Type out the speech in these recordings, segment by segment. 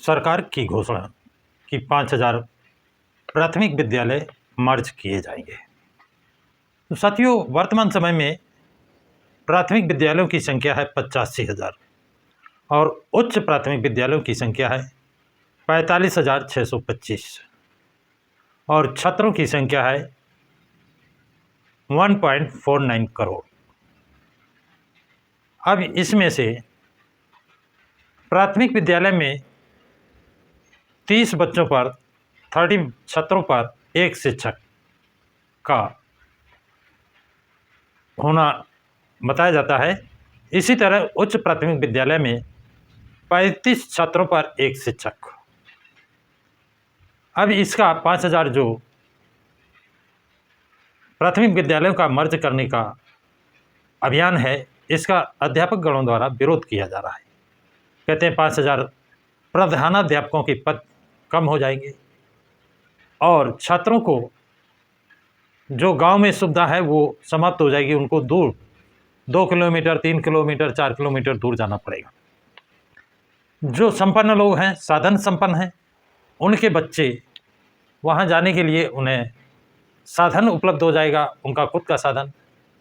सरकार की घोषणा कि 5,000 प्राथमिक विद्यालय मर्ज किए जाएंगे। तो साथियों, वर्तमान समय में प्राथमिक विद्यालयों की संख्या है 85,000 और उच्च प्राथमिक विद्यालयों की संख्या है 45,625 और छात्रों की संख्या है 1.49 करोड़। अब इसमें से प्राथमिक विद्यालय में 30 बच्चों पर 30 छात्रों पर एक शिक्षक का होना बताया जाता है। इसी तरह उच्च प्राथमिक विद्यालय में 35 छात्रों पर एक शिक्षक। अब इसका 5,000 जो प्राथमिक विद्यालयों का मर्ज करने का अभियान है, इसका अध्यापक गणों द्वारा विरोध किया जा रहा है। कहते हैं 5,000 प्रधानाध्यापकों के पद कम हो जाएंगे और छात्रों को जो गांव में सुविधा है वो समाप्त हो जाएगी। उनको दूर 2 किलोमीटर, 3 किलोमीटर, 4 किलोमीटर दूर जाना पड़ेगा। जो संपन्न लोग हैं, साधन संपन्न हैं, उनके बच्चे वहाँ जाने के लिए उन्हें साधन उपलब्ध हो जाएगा, उनका खुद का साधन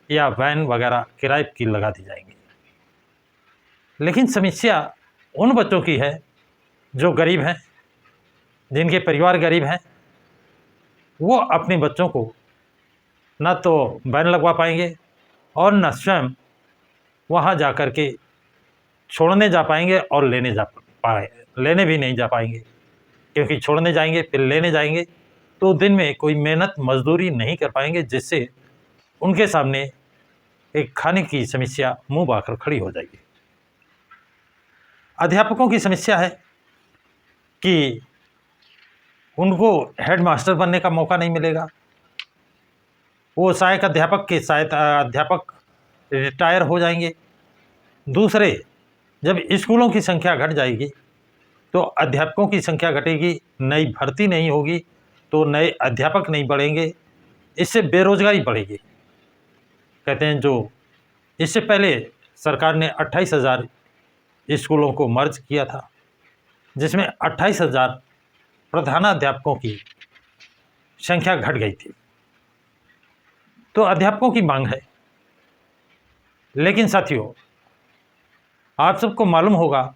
या वैन वगैरह किराए की लगा दी जाएंगी। लेकिन समस्या उन बच्चों की है जो गरीब हैं, जिनके परिवार गरीब हैं। वो अपने बच्चों को न तो वैन लगवा पाएंगे और न स्वयं वहाँ जा कर के छोड़ने जा पाएंगे और लेने भी नहीं जा पाएंगे, क्योंकि छोड़ने जाएंगे फिर लेने जाएंगे तो दिन में कोई मेहनत मजदूरी नहीं कर पाएंगे, जिससे उनके सामने एक खाने की समस्या मुंह बाकर खड़ी हो जाएगी। अध्यापकों की समस्या है कि उनको हेडमास्टर बनने का मौका नहीं मिलेगा। वो सहायक अध्यापक के अध्यापक रिटायर हो जाएंगे। दूसरे, जब स्कूलों की संख्या घट जाएगी तो अध्यापकों की संख्या घटेगी, नई भर्ती नहीं होगी तो नए अध्यापक नहीं बढ़ेंगे, इससे बेरोजगारी बढ़ेगी। कहते हैं जो इससे पहले सरकार ने 28,000 स्कूलों को मर्ज किया था, जिसमें 28,000 प्रधानाध्यापकों की संख्या घट गई थी। तो अध्यापकों की मांग है। लेकिन साथियों, आप सबको मालूम होगा,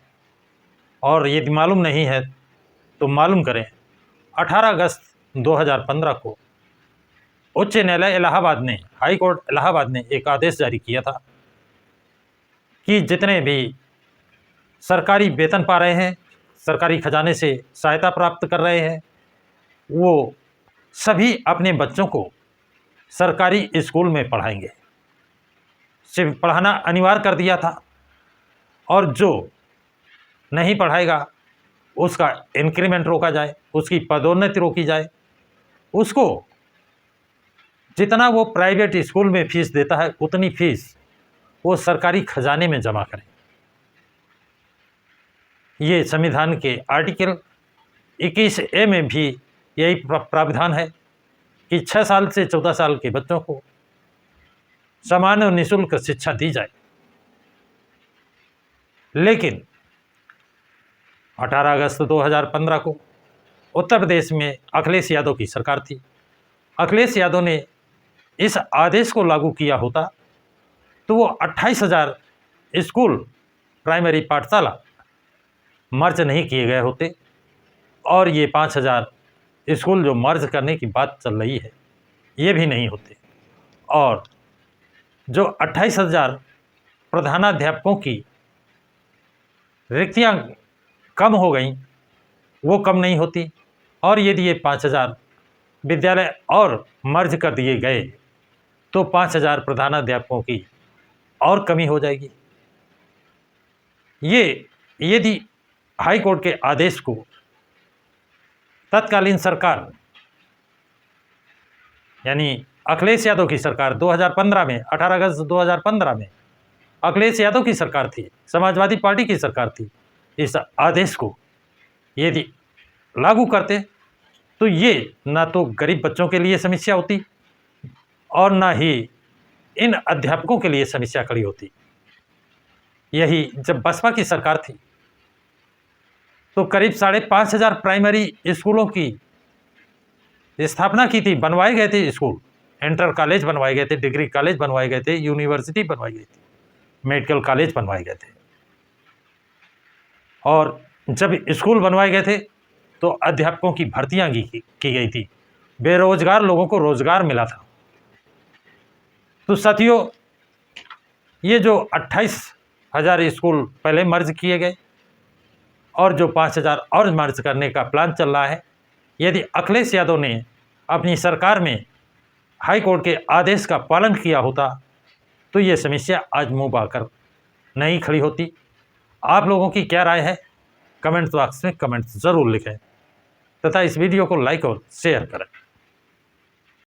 और यदि मालूम नहीं है तो मालूम करें, 18 अगस्त 2015 को उच्च न्यायालय इलाहाबाद ने, हाई कोर्ट इलाहाबाद ने एक आदेश जारी किया था कि जितने भी सरकारी वेतन पा रहे हैं, सरकारी खजाने से सहायता प्राप्त कर रहे हैं, वो सभी अपने बच्चों को सरकारी स्कूल में पढ़ाएंगे। सिर्फ पढ़ाना अनिवार्य कर दिया था, और जो नहीं पढ़ाएगा उसका इंक्रीमेंट रोका जाए, उसकी पदोन्नति रोकी जाए, उसको जितना वो प्राइवेट स्कूल में फीस देता है उतनी फीस वो सरकारी खजाने में जमा करें। ये संविधान के आर्टिकल 21A में भी यही प्रावधान है कि 6 साल से 14 साल के बच्चों को समान और निःशुल्क शिक्षा दी जाए। लेकिन 18 अगस्त 2015 को उत्तर प्रदेश में अखिलेश यादव की सरकार थी। अखिलेश यादव ने इस आदेश को लागू किया होता तो वो 28,000 स्कूल, प्राइमरी पाठशाला मर्ज नहीं किए गए होते, और ये 5,000 स्कूल जो मर्ज करने की बात चल रही है ये भी नहीं होते, और जो 28,000 प्रधानाध्यापकों की रिक्तियां कम हो गई वो कम नहीं होती। और यदि ये 5,000 विद्यालय और मर्ज कर दिए गए तो 5,000 प्रधानाध्यापकों की और कमी हो जाएगी। ये यदि हाई कोर्ट के आदेश को तत्कालीन सरकार, यानी अखिलेश यादव की सरकार 2015 में, 18 अगस्त 2015 में अखिलेश यादव की सरकार थी, समाजवादी पार्टी की सरकार थी, इस आदेश को यदि लागू करते तो ये ना तो गरीब बच्चों के लिए समस्या होती और ना ही इन अध्यापकों के लिए समस्या खड़ी होती। यही जब बसपा की सरकार थी तो करीब 5,500 प्राइमरी स्कूलों की स्थापना की थी, बनवाए गए थे स्कूल, इंटर कॉलेज बनवाए गए थे, डिग्री कॉलेज बनवाए गए थे, यूनिवर्सिटी बनवाई गई थी, मेडिकल कॉलेज बनवाए गए थे। और जब स्कूल बनवाए गए थे तो अध्यापकों की भर्तियां की गई थी, बेरोजगार लोगों को रोजगार मिला था। तो साथियों, ये जो 28,000 स्कूल पहले मर्ज किए गए और जो 5,000 और मर्ज करने का प्लान चल रहा है, यदि अखिलेश यादव ने अपनी सरकार में हाई कोर्ट के आदेश का पालन किया होता तो ये समस्या आज मुंह बाकर नहीं खड़ी होती। आप लोगों की क्या राय है, कमेंट बॉक्स में कमेंट ज़रूर लिखें तथा इस वीडियो को लाइक और शेयर करें।